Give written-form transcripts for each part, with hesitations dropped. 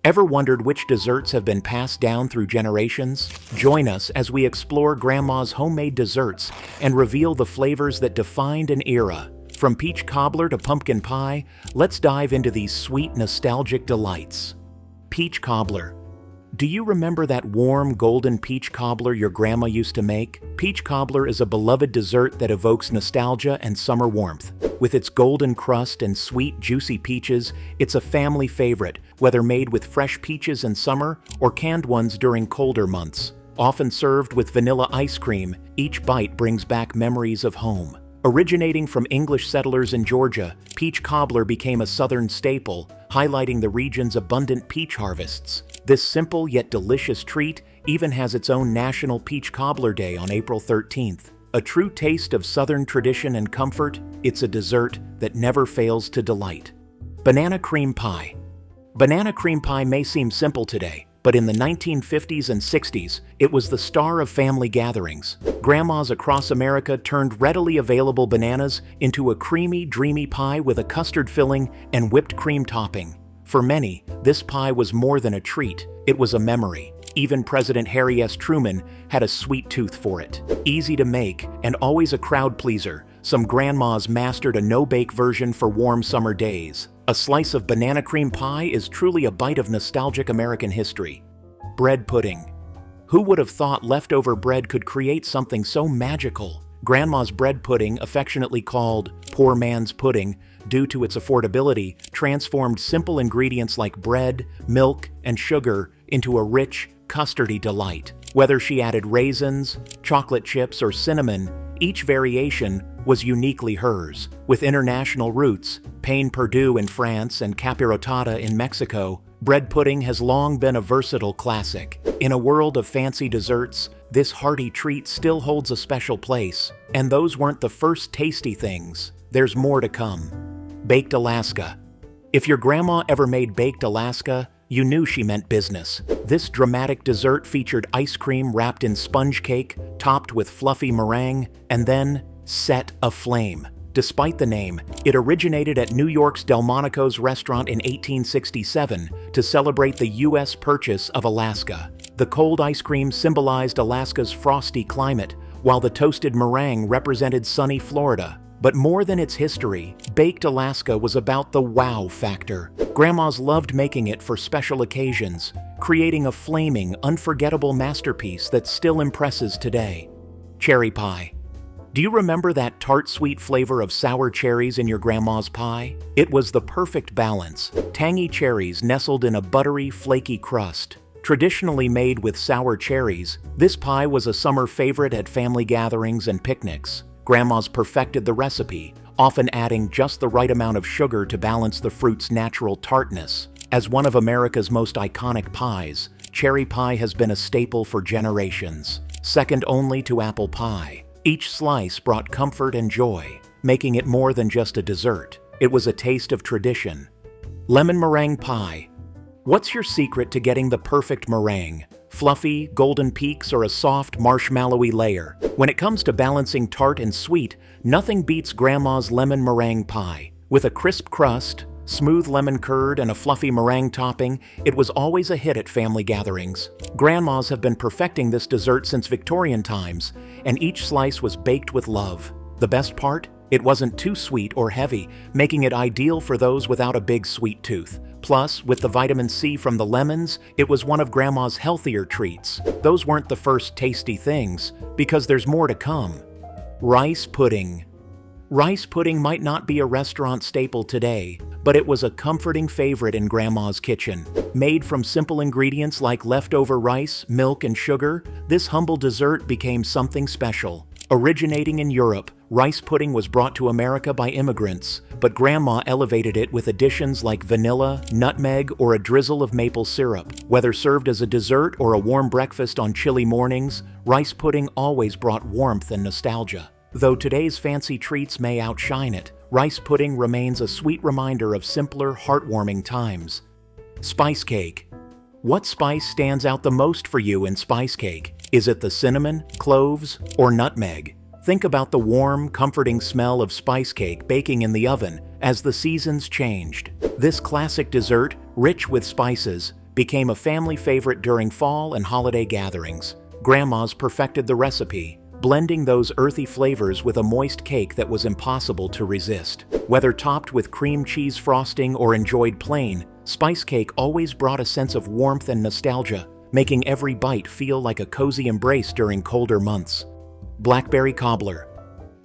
Ever wondered which desserts have been passed down through generations? Join us as we explore Grandma's homemade desserts and reveal the flavors that defined an era. From peach cobbler to pumpkin pie, let's dive into these sweet, nostalgic delights. Peach cobbler. Do you remember that warm, golden peach cobbler your grandma used to make? Peach cobbler is a beloved dessert that evokes nostalgia and summer warmth. With its golden crust and sweet, juicy peaches, it's a family favorite, whether made with fresh peaches in summer or canned ones during colder months. Often served with vanilla ice cream, each bite brings back memories of home. Originating from English settlers in Georgia, peach cobbler became a southern staple, highlighting the region's abundant peach harvests. This simple yet delicious treat even has its own National Peach Cobbler Day on April 13th. A true taste of Southern tradition and comfort, it's a dessert that never fails to delight. Banana cream pie. Banana cream pie may seem simple today, but in the 1950s and 60s, it was the star of family gatherings. Grandmas across America turned readily available bananas into a creamy, dreamy pie with a custard filling and whipped cream topping. For many, this pie was more than a treat, it was a memory. Even President Harry S. Truman had a sweet tooth for it. Easy to make and always a crowd pleaser, some grandmas mastered a no-bake version for warm summer days. A slice of banana cream pie is truly a bite of nostalgic American history. Bread pudding. Who would have thought leftover bread could create something so magical? Grandma's bread pudding, affectionately called poor man's pudding due to its affordability, transformed simple ingredients like bread, milk, and sugar into a rich, custardy delight. Whether she added raisins, chocolate chips, or cinnamon, each variation was uniquely hers. With international roots, pain perdu in France and capirotada in Mexico, bread pudding has long been a versatile classic. In a world of fancy desserts, this hearty treat still holds a special place. And those weren't the first tasty things. There's more to come. Baked Alaska. If your grandma ever made baked Alaska, you knew she meant business. This dramatic dessert featured ice cream wrapped in sponge cake, topped with fluffy meringue, and then set aflame. Despite the name, it originated at New York's Delmonico's restaurant in 1867 to celebrate the U.S. purchase of Alaska. The cold ice cream symbolized Alaska's frosty climate, while the toasted meringue represented sunny Florida. But more than its history, Baked Alaska was about the wow factor. Grandmas loved making it for special occasions, creating a flaming, unforgettable masterpiece that still impresses today. Cherry pie. Do you remember that tart sweet flavor of sour cherries in your grandma's pie? It was the perfect balance. Tangy cherries nestled in a buttery, flaky crust. Traditionally made with sour cherries, this pie was a summer favorite at family gatherings and picnics. Grandmas perfected the recipe, often adding just the right amount of sugar to balance the fruit's natural tartness. As one of America's most iconic pies, cherry pie has been a staple for generations, second only to apple pie. Each slice brought comfort and joy, making it more than just a dessert. It was a taste of tradition. Lemon meringue pie. What's your secret to getting the perfect meringue? Fluffy, golden peaks, or a soft, marshmallowy layer? When it comes to balancing tart and sweet, nothing beats Grandma's lemon meringue pie. With a crisp crust, smooth lemon curd, and a fluffy meringue topping, it was always a hit at family gatherings. Grandmas have been perfecting this dessert since Victorian times, and each slice was baked with love. The best part? It wasn't too sweet or heavy, making it ideal for those without a big sweet tooth. Plus, with the vitamin C from the lemons, it was one of Grandma's healthier treats. Those weren't the first tasty things, because there's more to come. Rice pudding. Rice pudding might not be a restaurant staple today, but it was a comforting favorite in Grandma's kitchen. Made from simple ingredients like leftover rice, milk, and sugar, this humble dessert became something special. Originating in Europe, rice pudding was brought to America by immigrants, but Grandma elevated it with additions like vanilla, nutmeg, or a drizzle of maple syrup. Whether served as a dessert or a warm breakfast on chilly mornings, rice pudding always brought warmth and nostalgia. Though today's fancy treats may outshine it, rice pudding remains a sweet reminder of simpler, heartwarming times. Spice cake. What spice stands out the most for you in spice cake? Is it the cinnamon, cloves, or nutmeg? Think about the warm, comforting smell of spice cake baking in the oven as the seasons changed. This classic dessert, rich with spices, became a family favorite during fall and holiday gatherings. Grandmas perfected the recipe, blending those earthy flavors with a moist cake that was impossible to resist. Whether topped with cream cheese frosting or enjoyed plain, spice cake always brought a sense of warmth and nostalgia, making every bite feel like a cozy embrace during colder months. Blackberry cobbler.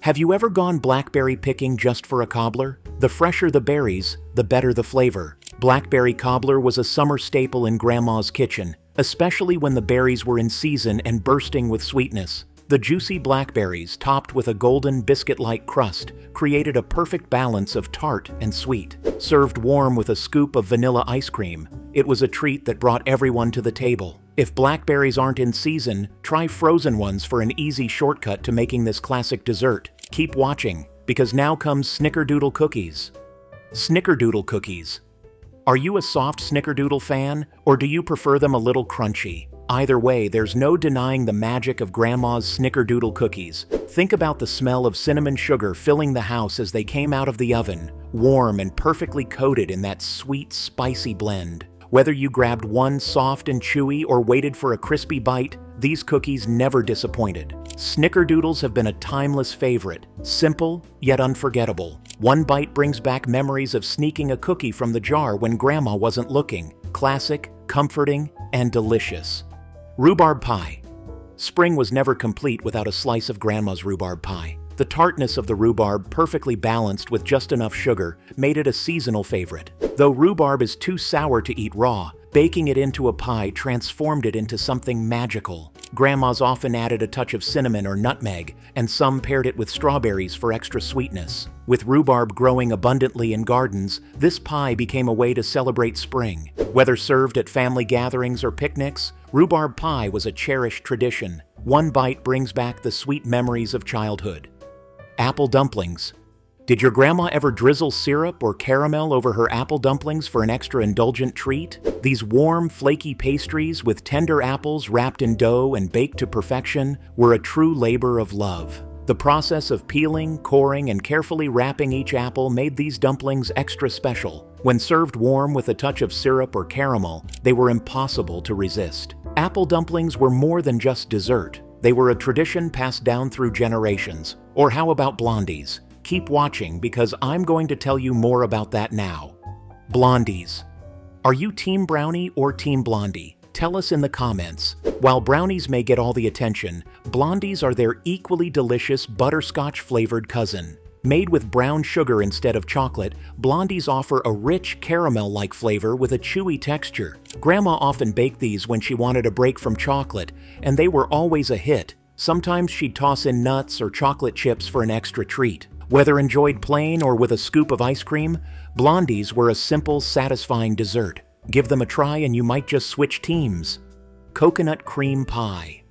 Have you ever gone blackberry picking just for a cobbler? The fresher the berries, the better the flavor. Blackberry cobbler was a summer staple in Grandma's kitchen, especially when the berries were in season and bursting with sweetness. The juicy blackberries, topped with a golden biscuit-like crust, created a perfect balance of tart and sweet. Served warm with a scoop of vanilla ice cream, it was a treat that brought everyone to the table. If blackberries aren't in season, try frozen ones for an easy shortcut to making this classic dessert. Keep watching, because now comes Snickerdoodle cookies. Snickerdoodle cookies. Are you a soft Snickerdoodle fan, or do you prefer them a little crunchy? Either way, there's no denying the magic of Grandma's Snickerdoodle cookies. Think about the smell of cinnamon sugar filling the house as they came out of the oven, warm and perfectly coated in that sweet, spicy blend. Whether you grabbed one soft and chewy or waited for a crispy bite, these cookies never disappointed. Snickerdoodles have been a timeless favorite, simple yet unforgettable. One bite brings back memories of sneaking a cookie from the jar when Grandma wasn't looking. Classic, comforting, and delicious. Rhubarb pie. Spring was never complete without a slice of Grandma's rhubarb pie. The tartness of the rhubarb, perfectly balanced with just enough sugar, made it a seasonal favorite. Though rhubarb is too sour to eat raw, baking it into a pie transformed it into something magical. Grandmas often added a touch of cinnamon or nutmeg, and some paired it with strawberries for extra sweetness. With rhubarb growing abundantly in gardens, this pie became a way to celebrate spring. Whether served at family gatherings or picnics, rhubarb pie was a cherished tradition. One bite brings back the sweet memories of childhood. Apple dumplings. Did your grandma ever drizzle syrup or caramel over her apple dumplings for an extra indulgent treat? These warm, flaky pastries with tender apples wrapped in dough and baked to perfection were a true labor of love. The process of peeling, coring, and carefully wrapping each apple made these dumplings extra special. When served warm with a touch of syrup or caramel, they were impossible to resist. Apple dumplings were more than just dessert. They were a tradition passed down through generations. Or how about blondies? Keep watching because I'm going to tell you more about that now. Blondies. Are you Team Brownie or Team Blondie? Tell us in the comments. While brownies may get all the attention, blondies are their equally delicious butterscotch-flavored cousin. Made with brown sugar instead of chocolate, blondies offer a rich caramel-like flavor with a chewy texture. Grandma often baked these when she wanted a break from chocolate, and they were always a hit. Sometimes she'd toss in nuts or chocolate chips for an extra treat. Whether enjoyed plain or with a scoop of ice cream, blondies were a simple, satisfying dessert. Give them a try and you might just switch teams. Coconut cream pie.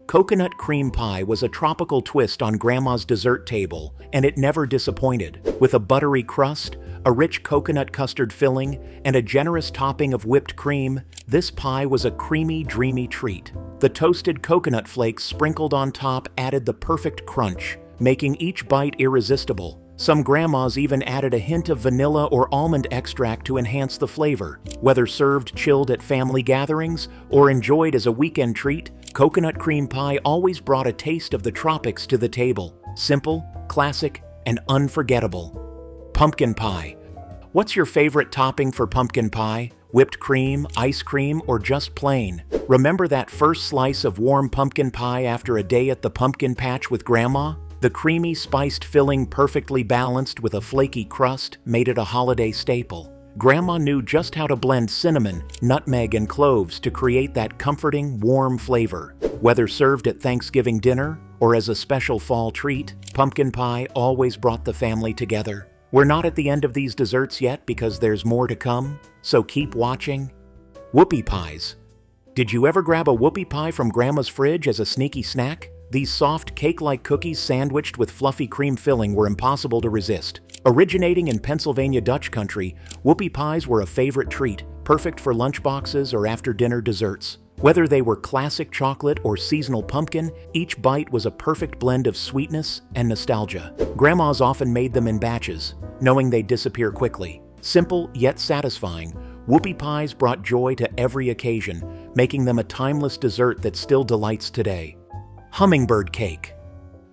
Coconut cream pie was a tropical twist on Grandma's dessert table, and it never disappointed. With a buttery crust, a rich coconut custard filling, and a generous topping of whipped cream, this pie was a creamy, dreamy treat. The toasted coconut flakes sprinkled on top added the perfect crunch, making each bite irresistible. Some grandmas even added a hint of vanilla or almond extract to enhance the flavor. Whether served chilled at family gatherings or enjoyed as a weekend treat, coconut cream pie always brought a taste of the tropics to the table. Simple, classic, and unforgettable. Pumpkin pie. What's your favorite topping for pumpkin pie? Whipped cream, ice cream, or just plain? Remember that first slice of warm pumpkin pie after a day at the pumpkin patch with Grandma? The creamy, spiced filling, perfectly balanced with a flaky crust, made it a holiday staple. Grandma knew just how to blend cinnamon, nutmeg, and cloves to create that comforting, warm flavor. Whether served at Thanksgiving dinner or as a special fall treat, pumpkin pie always brought the family together. We're not at the end of these desserts yet because there's more to come, so keep watching. Whoopie pies. Did you ever grab a whoopie pie from Grandma's fridge as a sneaky snack? These soft, cake-like cookies sandwiched with fluffy cream filling were impossible to resist. Originating in Pennsylvania Dutch country, whoopie pies were a favorite treat, perfect for lunchboxes or after-dinner desserts. Whether they were classic chocolate or seasonal pumpkin, each bite was a perfect blend of sweetness and nostalgia. Grandmas often made them in batches, knowing they'd disappear quickly. Simple yet satisfying, Whoopie pies brought joy to every occasion, making them a timeless dessert that still delights today. Hummingbird cake.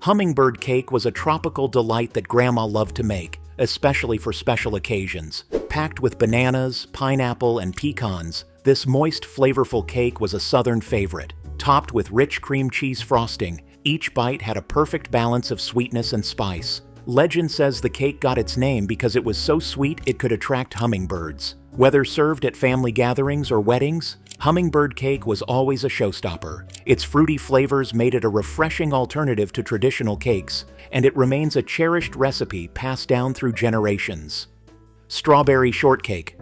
Hummingbird cake was a tropical delight that Grandma loved to make, especially for special occasions. Packed with bananas, pineapple, and pecans, this moist, flavorful cake was a Southern favorite. Topped with rich cream cheese frosting, each bite had a perfect balance of sweetness and spice. Legend says the cake got its name because it was so sweet it could attract hummingbirds. Whether served at family gatherings or weddings, hummingbird cake was always a showstopper. Its fruity flavors made it a refreshing alternative to traditional cakes, and it remains a cherished recipe passed down through generations. Strawberry shortcake.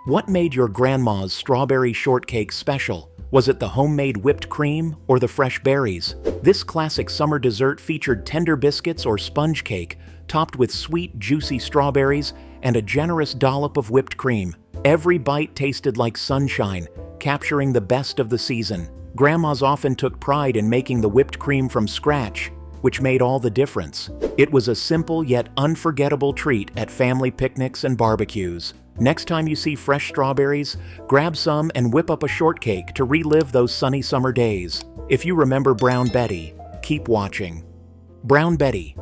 What made your grandma's strawberry shortcake special? Was it the homemade whipped cream or the fresh berries? This classic summer dessert featured tender biscuits or sponge cake, topped with sweet, juicy strawberries and a generous dollop of whipped cream. Every bite tasted like sunshine, capturing the best of the season. Grandmas often took pride in making the whipped cream from scratch, which made all the difference. It was a simple yet unforgettable treat at family picnics and barbecues. Next time you see fresh strawberries, grab some and whip up a shortcake to relive those sunny summer days. If you remember Brown Betty, keep watching. Brown Betty.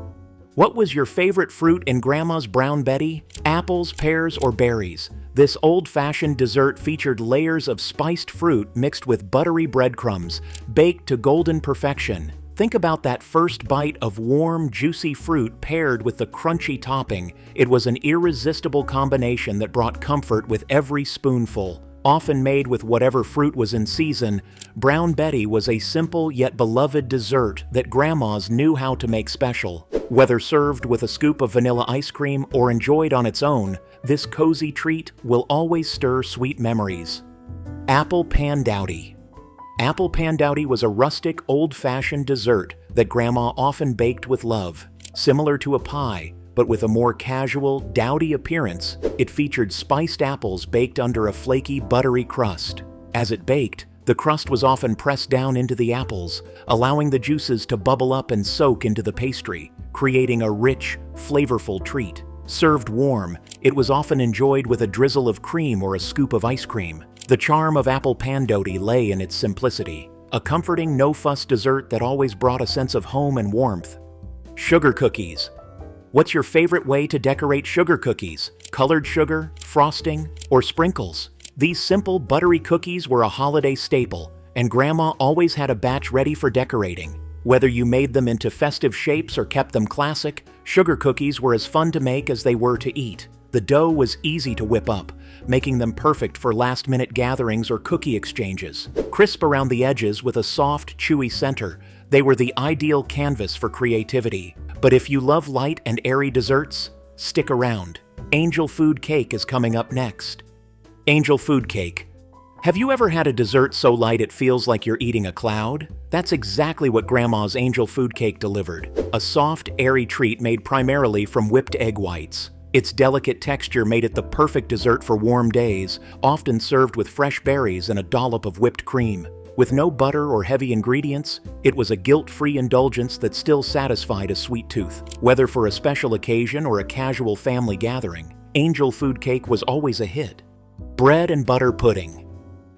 What was your favorite fruit in Grandma's Brown Betty? Apples, pears, or berries? This old-fashioned dessert featured layers of spiced fruit mixed with buttery breadcrumbs, baked to golden perfection. Think about that first bite of warm, juicy fruit paired with the crunchy topping. It was an irresistible combination that brought comfort with every spoonful. Often made with whatever fruit was in season, Brown Betty was a simple yet beloved dessert that grandmas knew how to make special. Whether served with a scoop of vanilla ice cream or enjoyed on its own, this cozy treat will always stir sweet memories. Apple Pandowdy. Apple Pandowdy was a rustic, old-fashioned dessert that Grandma often baked with love. Similar to a pie, but with a more casual, dowdy appearance, it featured spiced apples baked under a flaky, buttery crust. As it baked, the crust was often pressed down into the apples, allowing the juices to bubble up and soak into the pastry, creating a rich, flavorful treat. Served warm, it was often enjoyed with a drizzle of cream or a scoop of ice cream. The charm of Apple Pandowdy lay in its simplicity, a comforting, no-fuss dessert that always brought a sense of home and warmth. Sugar cookies. What's your favorite way to decorate sugar cookies? Colored sugar, frosting, or sprinkles? These simple, buttery cookies were a holiday staple, and Grandma always had a batch ready for decorating. Whether you made them into festive shapes or kept them classic, sugar cookies were as fun to make as they were to eat. The dough was easy to whip up, making them perfect for last-minute gatherings or cookie exchanges. Crisp around the edges with a soft, chewy center, they were the ideal canvas for creativity. But if you love light and airy desserts, stick around. Angel Food Cake is coming up next. Angel Food Cake. Have you ever had a dessert so light it feels like you're eating a cloud? That's exactly what Grandma's Angel Food Cake delivered. A soft, airy treat made primarily from whipped egg whites. Its delicate texture made it the perfect dessert for warm days, often served with fresh berries and a dollop of whipped cream. With no butter or heavy ingredients, it was a guilt-free indulgence that still satisfied a sweet tooth. Whether for a special occasion or a casual family gathering, Angel Food Cake was always a hit. Bread and butter pudding.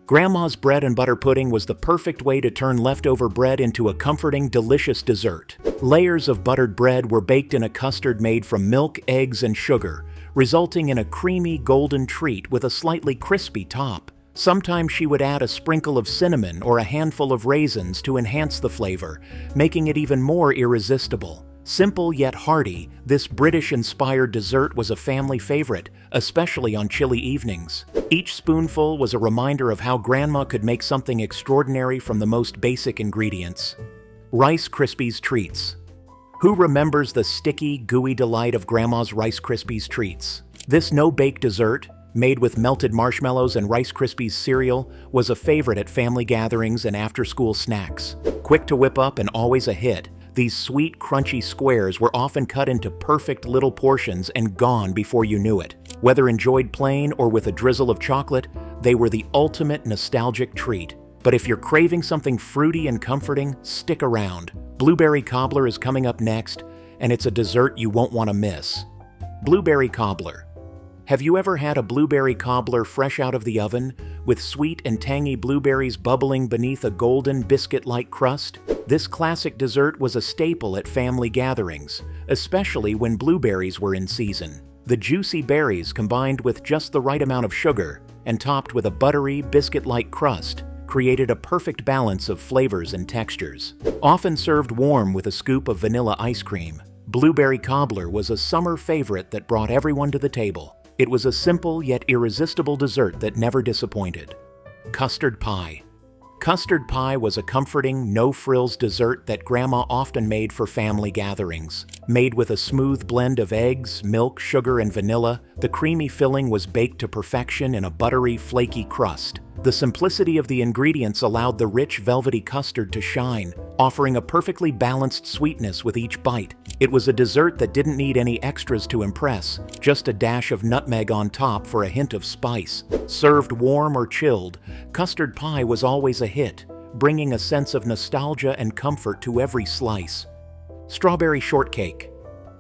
Grandma's bread and butter pudding was the perfect way to turn leftover bread into a comforting, delicious dessert. Layers of buttered bread were baked in a custard made from milk, eggs, and sugar, resulting in a creamy, golden treat with a slightly crispy top. Sometimes she would add a sprinkle of cinnamon or a handful of raisins to enhance the flavor, making it even more irresistible. Simple yet hearty, this British-inspired dessert was a family favorite, especially on chilly evenings. Each spoonful was a reminder of how Grandma could make something extraordinary from the most basic ingredients. Rice Krispies Treats. Who remembers the sticky, gooey delight of Grandma's Rice Krispies Treats? This no-bake dessert, made with melted marshmallows and Rice Krispies cereal, was a favorite at family gatherings and after-school snacks. Quick to whip up and always a hit, these sweet, crunchy squares were often cut into perfect little portions and gone before you knew it. Whether enjoyed plain or with a drizzle of chocolate, they were the ultimate nostalgic treat. But if you're craving something fruity and comforting, stick around. Blueberry cobbler is coming up next, and it's a dessert you won't want to miss. Blueberry cobbler. Have you ever had a blueberry cobbler fresh out of the oven, with sweet and tangy blueberries bubbling beneath a golden biscuit-like crust? This classic dessert was a staple at family gatherings, especially when blueberries were in season. The juicy berries combined with just the right amount of sugar and topped with a buttery, biscuit-like crust created a perfect balance of flavors and textures. Often served warm with a scoop of vanilla ice cream, blueberry cobbler was a summer favorite that brought everyone to the table. It was a simple yet irresistible dessert that never disappointed. Custard pie. Custard pie was a comforting, no-frills dessert that Grandma often made for family gatherings. Made with a smooth blend of eggs, milk, sugar, and vanilla, the creamy filling was baked to perfection in a buttery, flaky crust. The simplicity of the ingredients allowed the rich, velvety custard to shine, offering a perfectly balanced sweetness with each bite. It was a dessert that didn't need any extras to impress, just a dash of nutmeg on top for a hint of spice. Served warm or chilled, custard pie was always a hit, bringing a sense of nostalgia and comfort to every slice. Strawberry shortcake.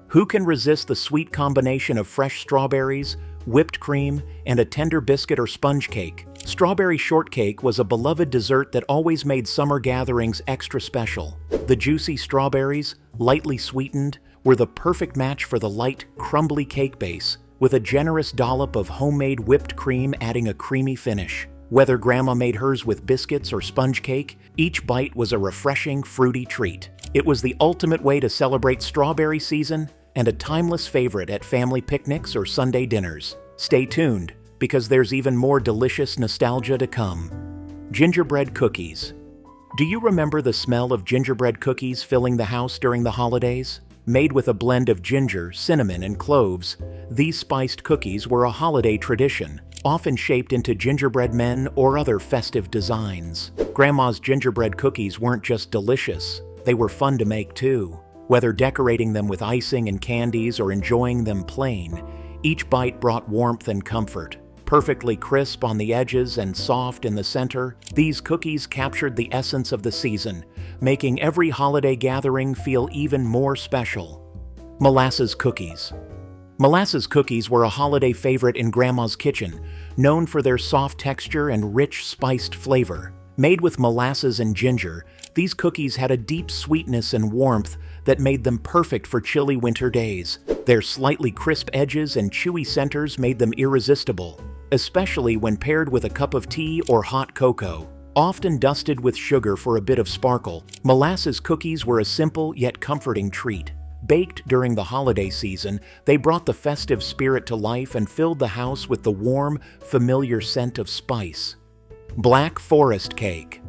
Who can resist the sweet combination of fresh strawberries, whipped cream, and a tender biscuit or sponge cake? Strawberry shortcake was a beloved dessert that always made summer gatherings extra special. The juicy strawberries, lightly sweetened, were the perfect match for the light, crumbly cake base, with a generous dollop of homemade whipped cream adding a creamy finish. Whether Grandma made hers with biscuits or sponge cake, each bite was a refreshing, fruity treat. It was the ultimate way to celebrate strawberry season and a timeless favorite at family picnics or Sunday dinners. Stay tuned, because there's even more delicious nostalgia to come. Gingerbread cookies. Do you remember the smell of gingerbread cookies filling the house during the holidays? Made with a blend of ginger, cinnamon, and cloves, these spiced cookies were a holiday tradition, often shaped into gingerbread men or other festive designs. Grandma's gingerbread cookies weren't just delicious, they were fun to make too. Whether decorating them with icing and candies or enjoying them plain, each bite brought warmth and comfort. Perfectly crisp on the edges and soft in the center, these cookies captured the essence of the season, making every holiday gathering feel even more special. Molasses cookies. Molasses cookies were a holiday favorite in Grandma's kitchen, known for their soft texture and rich, spiced flavor. Made with molasses and ginger, these cookies had a deep sweetness and warmth that made them perfect for chilly winter days. Their slightly crisp edges and chewy centers made them irresistible, especially when paired with a cup of tea or hot cocoa. Often dusted with sugar for a bit of sparkle, molasses cookies were a simple yet comforting treat. Baked during the holiday season, they brought the festive spirit to life and filled the house with the warm, familiar scent of spice. Black Forest cake.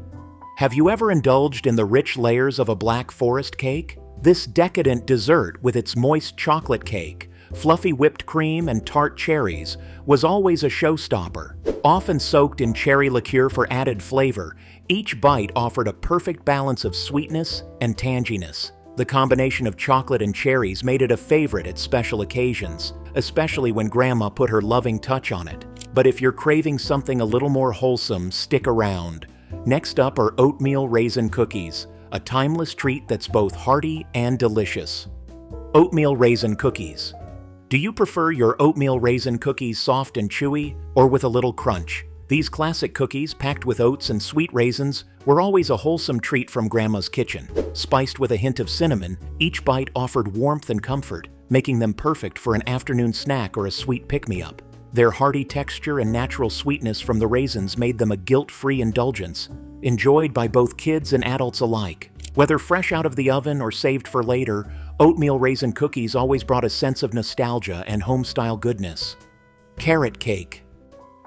Have you ever indulged in the rich layers of a Black Forest cake? This decadent dessert, with its moist chocolate cake, fluffy whipped cream, and tart cherries, was always a showstopper. Often soaked in cherry liqueur for added flavor, each bite offered a perfect balance of sweetness and tanginess. The combination of chocolate and cherries made it a favorite at special occasions, especially when Grandma put her loving touch on it. But if you're craving something a little more wholesome, stick around. Next up are oatmeal raisin cookies, a timeless treat that's both hearty and delicious. Oatmeal raisin cookies. Do you prefer your oatmeal raisin cookies soft and chewy, or with a little crunch? These classic cookies, packed with oats and sweet raisins, were always a wholesome treat from Grandma's kitchen. Spiced with a hint of cinnamon, each bite offered warmth and comfort, making them perfect for an afternoon snack or a sweet pick-me-up. Their hearty texture and natural sweetness from the raisins made them a guilt-free indulgence, enjoyed by both kids and adults alike. Whether fresh out of the oven or saved for later, oatmeal raisin cookies always brought a sense of nostalgia and home-style goodness. Carrot cake.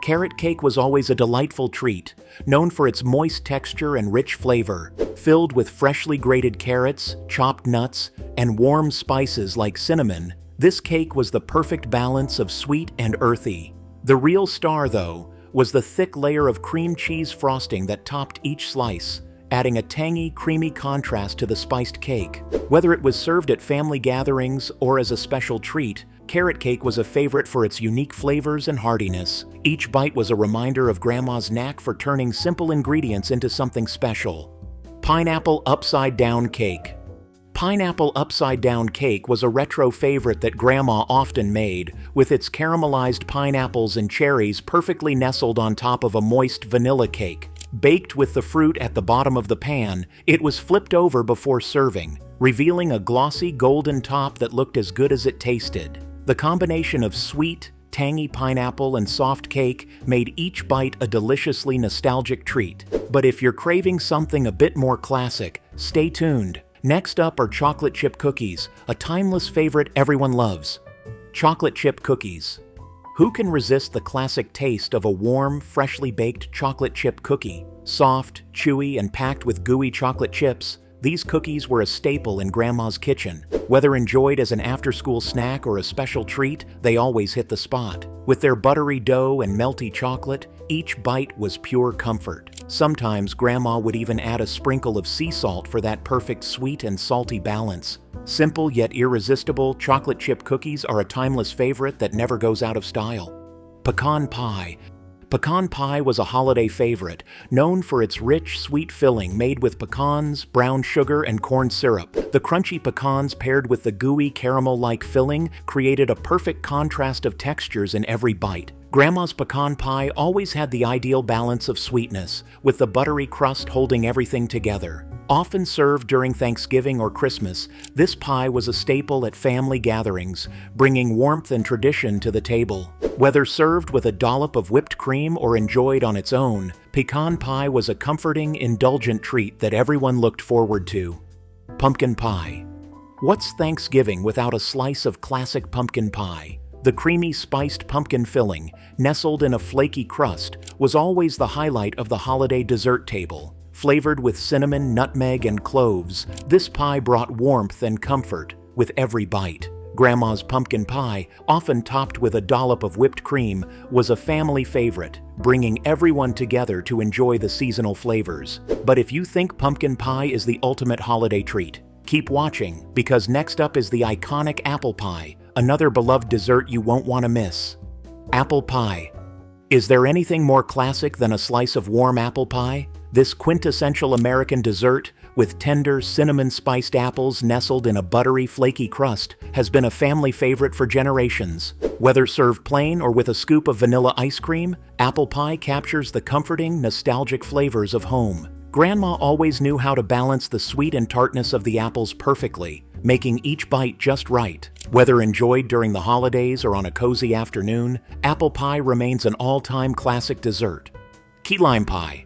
Carrot cake was always a delightful treat, known for its moist texture and rich flavor. Filled with freshly grated carrots, chopped nuts, and warm spices like cinnamon, this cake was the perfect balance of sweet and earthy. The real star, though, was the thick layer of cream cheese frosting that topped each slice, adding a tangy, creamy contrast to the spiced cake. Whether it was served at family gatherings or as a special treat, carrot cake was a favorite for its unique flavors and heartiness. Each bite was a reminder of Grandma's knack for turning simple ingredients into something special. Pineapple upside-down cake. Pineapple upside-down cake was a retro favorite that Grandma often made, with its caramelized pineapples and cherries perfectly nestled on top of a moist vanilla cake. Baked with the fruit at the bottom of the pan, it was flipped over before serving, revealing a glossy golden top that looked as good as it tasted. The combination of sweet, tangy pineapple and soft cake made each bite a deliciously nostalgic treat. But if you're craving something a bit more classic, stay tuned. Next up are chocolate chip cookies, a timeless favorite everyone loves. Chocolate chip cookies. Who can resist the classic taste of a warm, freshly baked chocolate chip cookie? Soft, chewy, and packed with gooey chocolate chips, these cookies were a staple in Grandma's kitchen. Whether enjoyed as an after-school snack or a special treat, they always hit the spot. With their buttery dough and melty chocolate, each bite was pure comfort. Sometimes Grandma would even add a sprinkle of sea salt for that perfect sweet and salty balance. Simple yet irresistible, chocolate chip cookies are a timeless favorite that never goes out of style. Pecan pie. Pecan pie was a holiday favorite, known for its rich, sweet filling made with pecans, brown sugar, and corn syrup. The crunchy pecans paired with the gooey caramel-like filling created a perfect contrast of textures in every bite. Grandma's pecan pie always had the ideal balance of sweetness, with the buttery crust holding everything together. Often served during Thanksgiving or Christmas, this pie was a staple at family gatherings, bringing warmth and tradition to the table. Whether served with a dollop of whipped cream or enjoyed on its own, pecan pie was a comforting, indulgent treat that everyone looked forward to. Pumpkin pie. What's Thanksgiving without a slice of classic pumpkin pie? The creamy, spiced pumpkin filling, nestled in a flaky crust, was always the highlight of the holiday dessert table. Flavored with cinnamon, nutmeg, and cloves, this pie brought warmth and comfort with every bite. Grandma's pumpkin pie, often topped with a dollop of whipped cream, was a family favorite, bringing everyone together to enjoy the seasonal flavors. But if you think pumpkin pie is the ultimate holiday treat, keep watching, because next up is the iconic apple pie, another beloved dessert you won't want to miss. Apple pie. Is there anything more classic than a slice of warm apple pie? This quintessential American dessert, with tender, cinnamon-spiced apples nestled in a buttery, flaky crust, has been a family favorite for generations. Whether served plain or with a scoop of vanilla ice cream, apple pie captures the comforting, nostalgic flavors of home. Grandma always knew how to balance the sweet and tartness of the apples perfectly, making each bite just right. Whether enjoyed during the holidays or on a cozy afternoon, apple pie remains an all-time classic dessert. Key lime pie.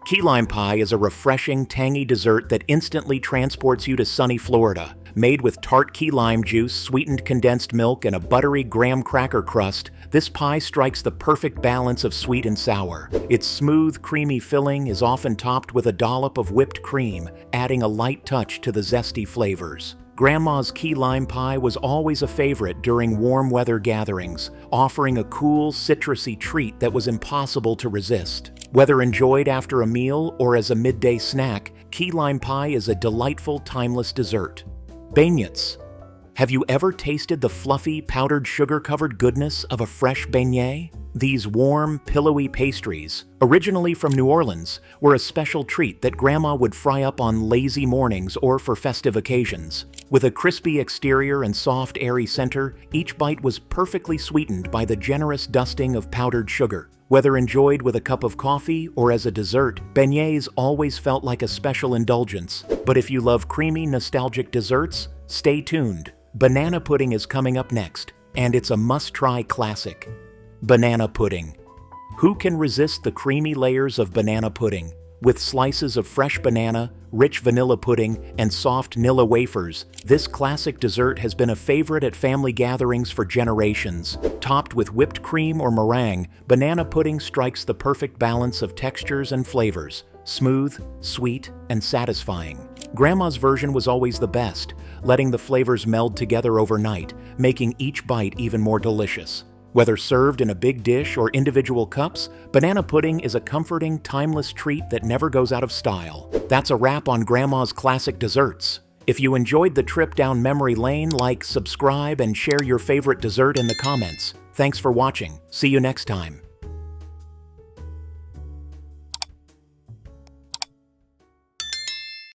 Key lime pie is a refreshing, tangy dessert that instantly transports you to sunny Florida. Made with tart key lime juice, sweetened condensed milk, and a buttery graham cracker crust, this pie strikes the perfect balance of sweet and sour. Its smooth, creamy filling is often topped with a dollop of whipped cream, adding a light touch to the zesty flavors. Grandma's key lime pie was always a favorite during warm weather gatherings, offering a cool, citrusy treat that was impossible to resist. Whether enjoyed after a meal or as a midday snack, key lime pie is a delightful, timeless dessert. Beignets. Have you ever tasted the fluffy, powdered sugar-covered goodness of a fresh beignet? These warm, pillowy pastries, originally from New Orleans, were a special treat that Grandma would fry up on lazy mornings or for festive occasions. With a crispy exterior and soft, airy center, each bite was perfectly sweetened by the generous dusting of powdered sugar. Whether enjoyed with a cup of coffee or as a dessert, beignets always felt like a special indulgence. But if you love creamy, nostalgic desserts, stay tuned. Banana pudding is coming up next, and it's a must-try classic. Banana pudding. Who can resist the creamy layers of banana pudding? With slices of fresh banana, rich vanilla pudding, and soft Nilla wafers, this classic dessert has been a favorite at family gatherings for generations. Topped with whipped cream or meringue, banana pudding strikes the perfect balance of textures and flavors, smooth, sweet, and satisfying. Grandma's version was always the best, letting the flavors meld together overnight, making each bite even more delicious. Whether served in a big dish or individual cups, banana pudding is a comforting, timeless treat that never goes out of style. That's a wrap on Grandma's classic desserts. If you enjoyed the trip down memory lane, like, subscribe, and share your favorite dessert in the comments. Thanks for watching. See you next time.